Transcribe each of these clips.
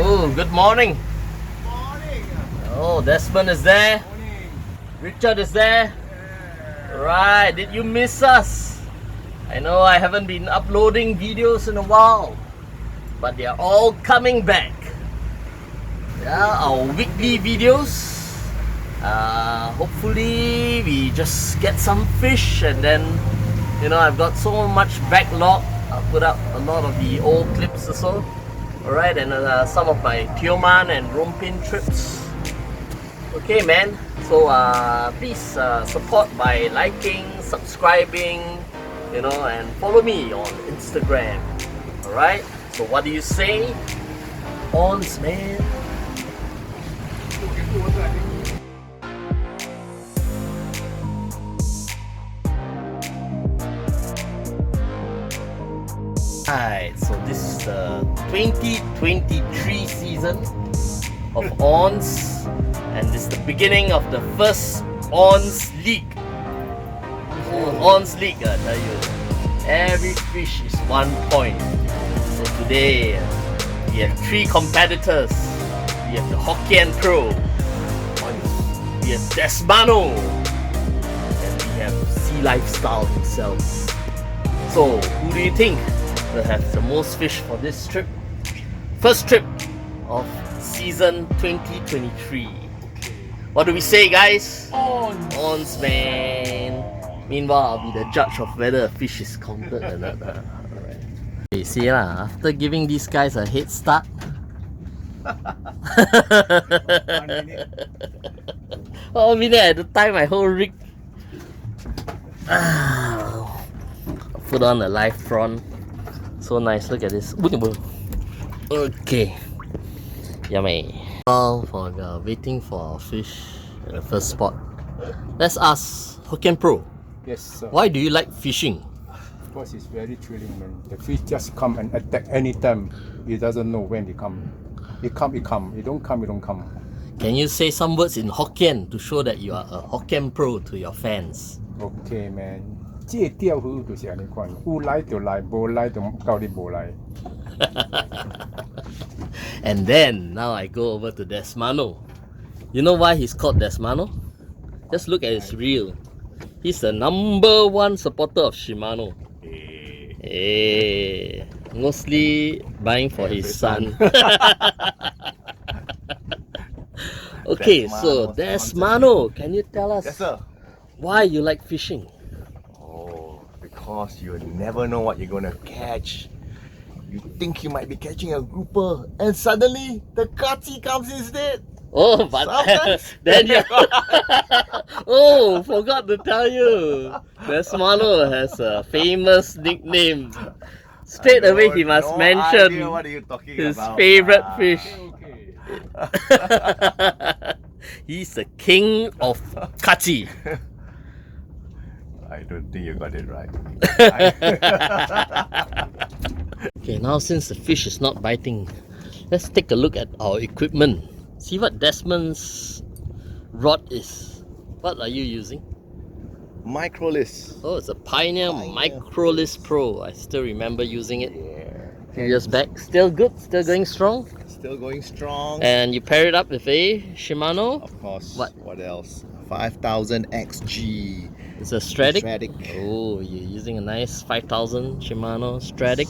Oh, good morning. Morning. Oh, Desmond is there. Morning. Richard is there. Right, did you miss us? I know I haven't been uploading videos in a while, but they are all coming back. Yeah, our weekly videos. Hopefully we just get some fish, and then I've got so much backlog. I'll put up a lot of the old clips also. Alright, and some of my Tioman and Rompin trips. Okay man, so please support by liking, subscribing, and follow me on Instagram. Alright, so what do you say? Onzz, man. Alright, so this is the 2023 season of Onzz, and this is the beginning of the first Onzz League. Onzz League, I tell you, every fish is 1 point. So today we have 3 competitors. We have the Hokkien Pro, we have Desmano, and we have Sea Lifestyle himself. So who do you think will have the most fish for this trip? First trip of season 2023. What do we say, guys? Onzz, man. Meanwhile, I'll be the judge of whether a fish is counted or not. Alright. You see lah, after giving these guys a head start. 1 minute. 1 minute at the time my whole rig. Put on the live prawn. So nice, look at this. Okay. Yummy. Well, for waiting for our fish at the first spot, let's ask Hokkien Pro. Yes, sir. Why do you like fishing? Of course, it's very thrilling, man. The fish just come and attack anytime. He doesn't know when they come. He come. He don't come, he don't come. Can you say some words in Hokkien to show that you are a Hokkien Pro to your fans? Okay, man. 这钓鱼就是安尼款，有来就来，无来就到你无来。And then now I go over to Desmano. You know why he's called Desmano? Just look at his reel. He's the #1 supporter of Shimano. Hey, mostly buying for his son. Okay, so Desmano, can you tell us Yes, sir. why you like fishing? Oh, because you never know what you're gonna catch. You think you might be catching a grouper, and suddenly the catty comes instead. Oh, but Sometimes. then you oh, forgot to tell you, Desmano has a famous nickname. Straight away he must mention idea what are you talking his about. favorite fish. Okay. He's the king of kati. I don't think you got it right. Okay, now since the fish is not biting, let's take a look at our equipment. See what Desmond's rod is. What are you using? Microlis. Oh, it's a Pioneer Microlis Pro. I still remember using it Yeah. a few years back. Still good, still going strong. Still going strong. And you pair it up with a Shimano. Of course. What? else? 5000 XG. It's a Stradic. Stradic. Oh, you're using a nice 5000 Shimano Stradic.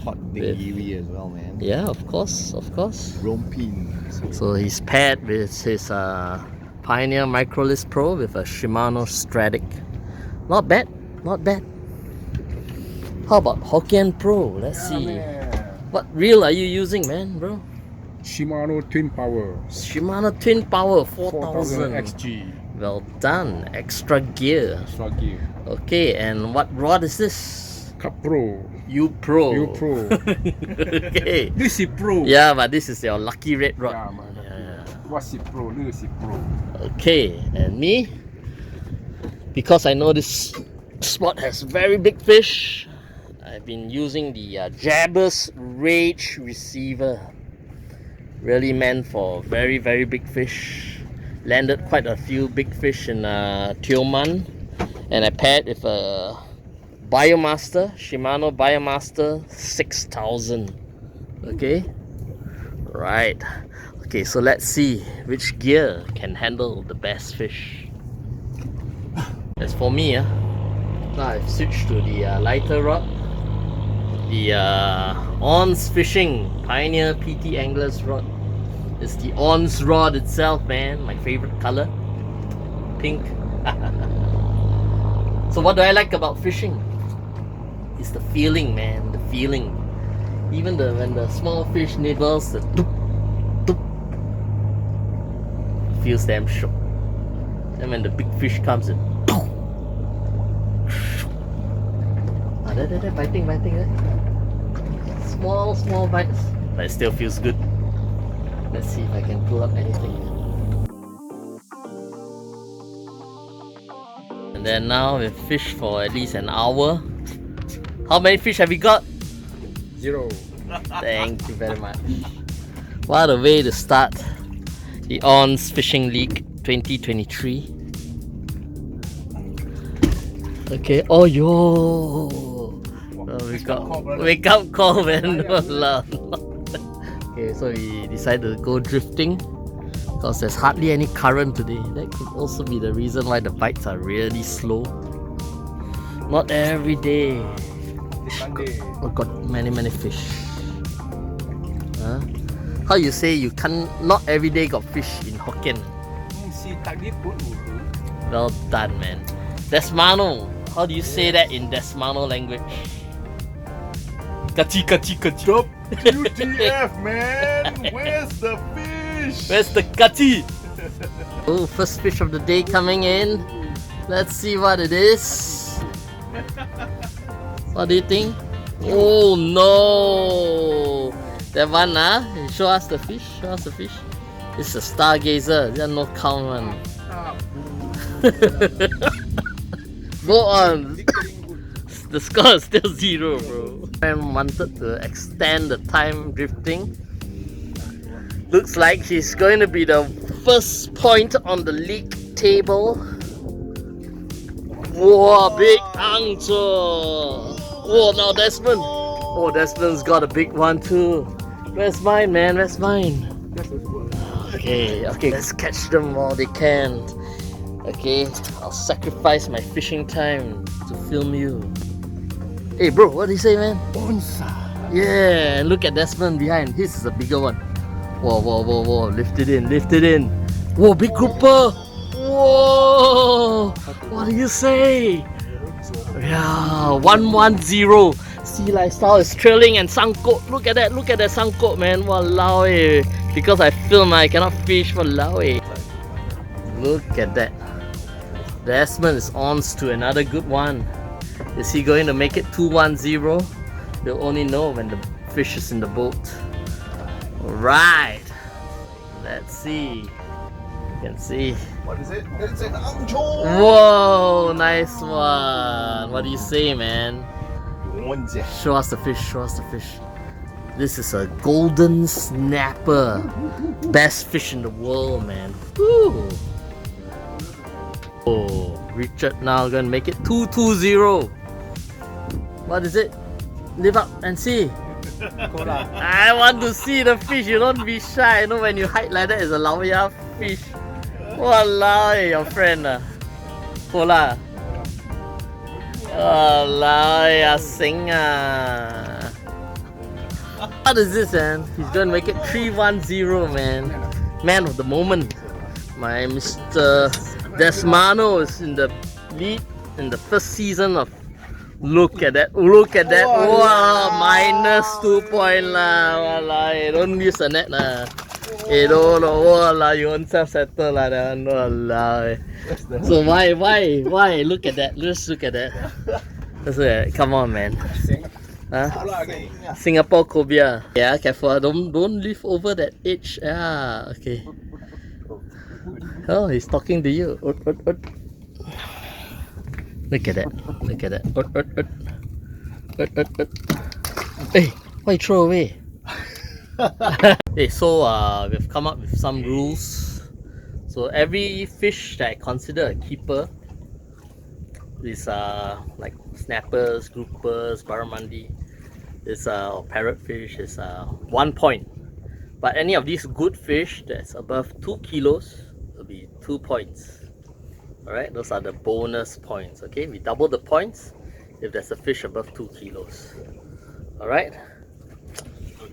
Hot dinghy as well, man. Yeah, of course, of course. Rompin. So he's paired with his Pioneer Microlis Pro with a Shimano Stradic. Not bad, not bad. How about Hokkien Pro? Let's see. Man. What reel are you using, man, bro? Shimano Twin Power. Shimano Twin Power 4000 4000 XG. Well done, extra gear. Extra gear. Okay, and what rod is this? Cup Pro. U Pro. U Pro. Okay. This is Pro. Yeah, but this is your lucky red rod. Yeah, man. Yeah. What's it Pro? This is Pro. Okay, and me, because I know this spot has very big fish, I've been using the Jabber's Rage receiver. Really meant for very, very big fish. Landed quite a few big fish in Tioman, and I paired with a Biomaster, Shimano Biomaster 6000. Okay, Right. Okay, so let's see which gear can handle the best fish. As for me, now I've switched to the lighter rod. The Onzz Fishing Pioneer PT Anglers rod. It's the Onzz rod itself, man. My favorite color. Pink. So what do I like about fishing? It's the feeling, man. The feeling. Even when the small fish nibbles, the doop, doop, feels damn shook. And when the big fish comes, it they're biting, small bites, but it still feels good. Let's see if I can pull up anything. And then now we've fished for at least an hour. How many fish have we got? 0. Thank you very much. What a way to start the Onzz Fishing League 2023. Okay, oh yo! We got wake up call, man. Okay, so we decided to go drifting because there's hardly any current today. That could also be the reason why the bites are really slow. Not every day. We've got many fish. Huh? How you say you can't? Not every day got fish in Hokkien. Well done, man. Desmano. How do you say that in Desmano language? Kachi. WTF, man? Where's the fish? Where's the kachi? Oh, first fish of the day coming in. Let's see what it is. What do you think? Oh no! That one, show us the fish. It's a stargazer. There's no count one. Go on. The score is still 0, bro. I wanted to extend the time drifting. Looks like he's going to be the first point on the league table. Whoa, big ancho. Whoa, now Desmond. Oh, Desmond's got a big one too. Where's mine, man? Where's mine? Okay, let's catch them while they can. Okay, I'll sacrifice my fishing time to film you. Hey bro, what do you say, man? Onzz. Yeah, and look at Desmond behind. His is a bigger one. Whoa. Lift it in. Whoa, big grouper. Whoa, what do you say? Yeah, 110. Sea Lifestyle is trailing and sangkot. Look at that sangkot, man. Walao eh. Because I film, I cannot fish. Walao eh. Look at that. Desmond is on to another good one. Is he going to make it 210? We'll only know when the fish is in the boat. Alright. Let's see. You can see. What is it? It's an ancho. Whoa, nice one. What do you say, man? Onzz. Show us the fish. This is a golden snapper. Best fish in the world, man. Woo. Oh, Richard now gonna make it 220. What is it? Live up and see. I want to see the fish. You don't be shy. You know when you hide like that, it's a lauya fish. Walao, your friend. Kola. Walao, sing. What is this, man? He's gonna make it 310, man. Man of the moment. My Mr. Desmano is in the lead in the first season of. Look at that! Wow, minus 2 point lah. Walai, don't use the net lah. Don't walai, you own self settle lah. Walai. So why? Look at that! Just look at that. Come on, man. Huh? Singapore cobia. Yeah, careful. Don't lift over that edge. Yeah, okay. Oh, he's talking to you. Look at that. Hey, why you throw away? Hey, so we've come up with some rules. So every fish that I consider a keeper is like snappers, groupers, barramundi, is parrotfish is 1 point. But any of these good fish that's above 2 kilos will be 2 points. Alright, those are the bonus points. Okay, we double the points if there's a fish above 2 kilos. Alright?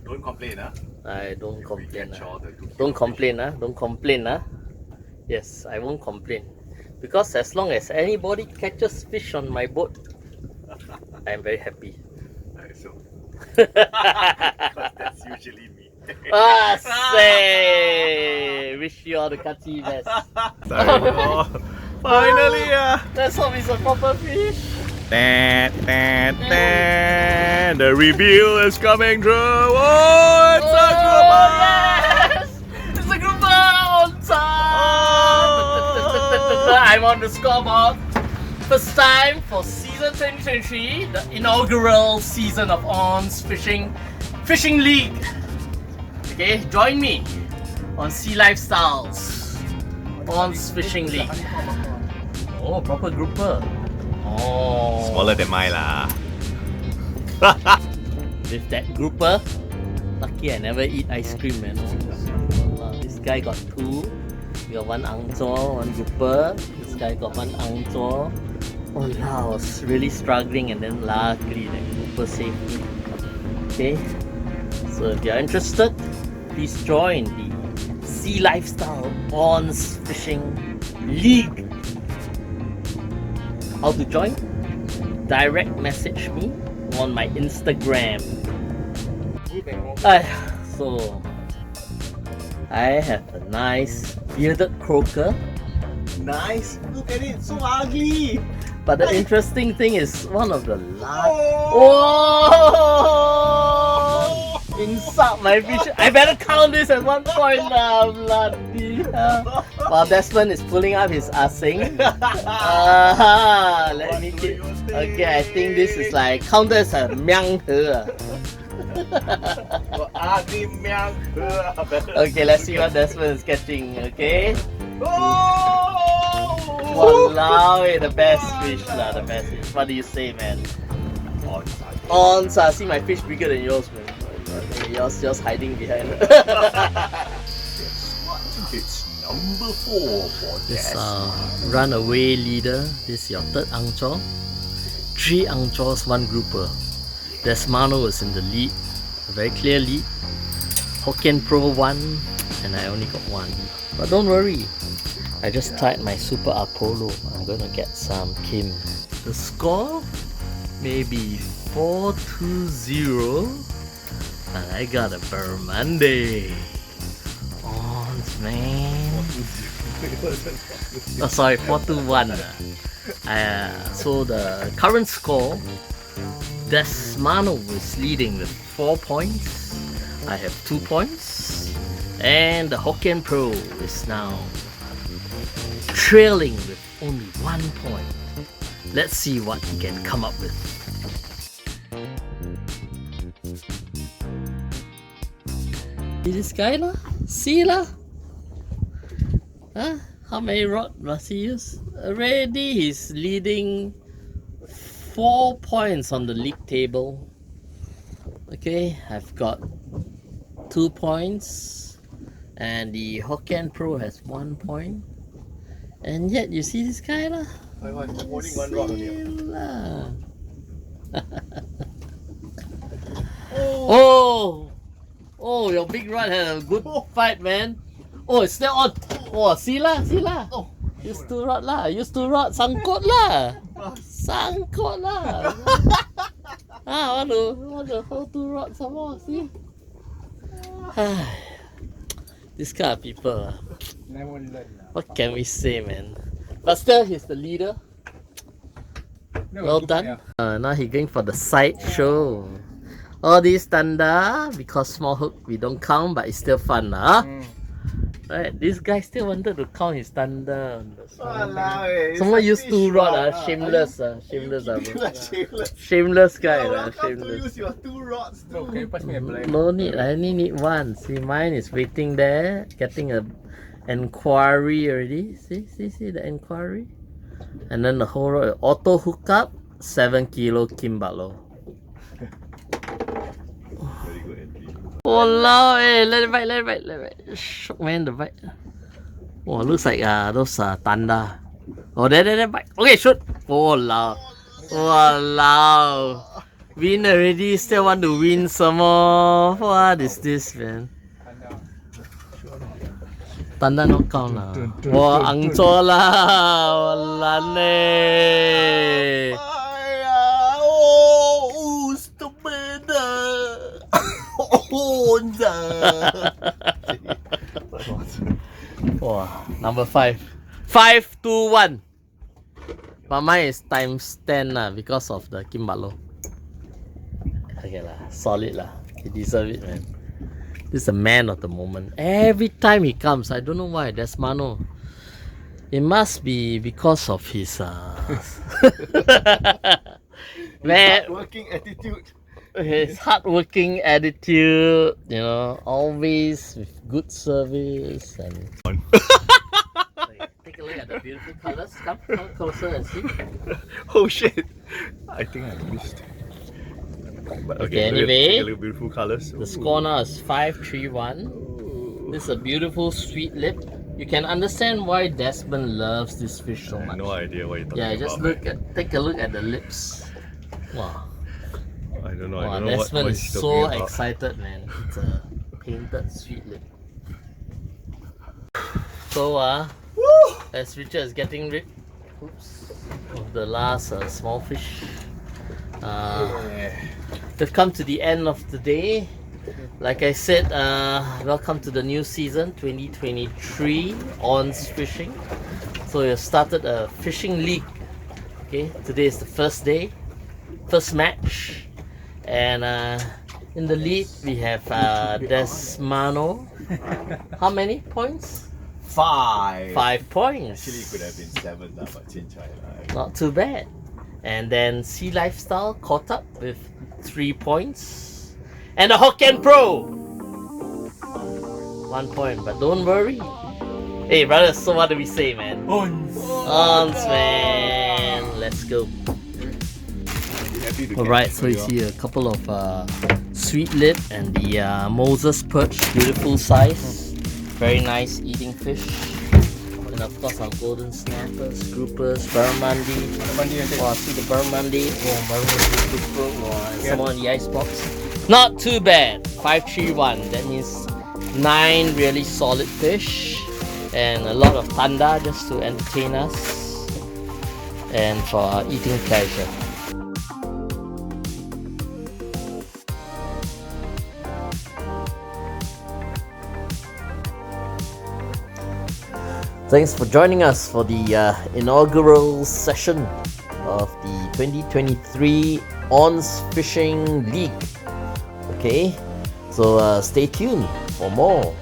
Don't complain, huh? I don't complain. catch all the 2 Don't complain, don't complain. Yes, I won't complain. Because as long as anybody catches fish on my boat, I'm very happy. So, that's usually me. Say! Wish you all the catchy best. Sorry. Finally, Let's hope it's a proper fish. The reveal is coming through. Oh, it's a grouper! Yes! It's a grouper on time! I'm on the scoreboard. First time for season 2023, the inaugural season of Onzz Fishing League. Okay, join me on Sea Lifestyles Onzz Fishing League. Oh, proper grouper. Oh. Smaller than mine lah. With that grouper, lucky I never eat ice cream, man. This guy got 2. We got 1 angzor, 1 grouper. This guy got 1 angzor. Oh yeah, I was really struggling, and then luckily that grouper saved me. Okay, so if you're interested, please join the Sea Lifestyle Onzz Fishing League. How to join? Direct message me on my Instagram. So I have a nice bearded croaker. Nice. Look at it. So ugly. But the interesting thing is one of the last. Oh! Insult my fish. I better count this at 1 point now. Bloody hell. While Desmond is pulling up his asing. Let me get. Okay, I think this is like counted as a myang he. Ugly myang. Okay, let's see what Desmond is catching. Okay. Oh! Walao, the best fish lah, the best fish. What do you say, man? Onzz, I see my fish bigger than yours, man. Yours hiding behind. It's number 4 for This runaway leader. This is your 3rd angzor. 3 angzors, 1 grouper. Desmano is in the lead, a very clear lead. Hokkien Pro 1, and I only got 1. But don't worry, I just tied my Super Apollo. I'm gonna get some Kim. The score may be 4-0, but I got a Monday. Onzz, man. Oh, sorry, 4-1. So the current score, Desmano is leading with 4 points. I have 2 points. And the Hokkien Pro is now trailing with only 1 point. Let's see what he can come up with. See this guy lah? See lah? Huh? How many rod must he use? Already he's leading 4 points on the league table. Okay, I've got 2 points, and the Hokkien Pro has 1 point. And yet, you see this guy lah? I'm holding 1 rod only. Oh, your big rod had a good fight, man. Oh, it's still on. Oh, see lah. Use 2 rod lah. Sangkut lah. I want to hold 2 rods some more, see? This kind of people. What can we say, man? But still, he's the leader. Well done. Now he's going for the side show. All these tanda, because small hook we don't count, but it's still fun, huh? Right, this guy still wanted to count his thunder. Someone used 2 rod, shameless, shameless guy, shameless. Use your 2 rods too. Can you pass me a blade? No need, I only need 1. See, mine is waiting there, getting a enquiry already. See the enquiry, and then the whole rod auto hookup, 7 kilo Kimbalo. Walao, hey, let it bite, let it bite, let it bite. Shook, man, the bite. Oh, looks like those tanda. Oh, there, bite. Okay, shoot. Walao. Walao. Win already, still want to win some more. What is this, man? Tanda no count lah. Wow, ang zhuo lah. Walan eh. Oh, stupid. Onzz. Wow, number 5. 5, 2, 1. But mine is times 10 lah because of the Kimbalo. Okay lah, solid lah. He deserve it, man. This is the man of the moment. Every time he comes, I don't know why, Desmano. It must be because of his man, Working attitude. his hardworking attitude, you know, always with good service and take a look at the beautiful colors. Come closer and see. Oh shit! I think I missed. But Okay, anyway, look at beautiful colors. the score now is 5-3-1. This is a beautiful sweet lip. You can understand why Desmond loves this fish so I have much. no idea what you're talking Yeah, about. just take a look at the lips. Wow. I don't know. Wow, I don't know Desmond what is he's so talking about. excited, man. It's a painted sweet lip. So, as Richard is getting rid of the last small fish, we've come to the end of the day. Like I said, welcome to the new season 2023 Onzz Fishing. So we have started a fishing league. Okay, today is the first day, first match, and in the lead we have Desmano. How many points? 5. 5 points. Actually, it could have been 7, but change Not too bad. And then Sea Lifestyle caught up with 3 points. And the Hokkien Pro 1 point, but don't worry. Hey brother, so what do we say, man? Onzz, man. Let's go. Alright, so you see a couple of sweet lip and the Moses perch, beautiful size. Very nice eating fish. And of course our golden snappers, groupers, barramundi. Wow, see the barramundi. Oh, barramundi grouper. Wow, and some on the icebox. Not too bad. 5-3-1. That means 9 really solid fish. And a lot of tanda just to entertain us. And for our eating pleasure. Thanks for joining us for the inaugural session of the 2023 Onzz Fishing League. Okay, so stay tuned for more.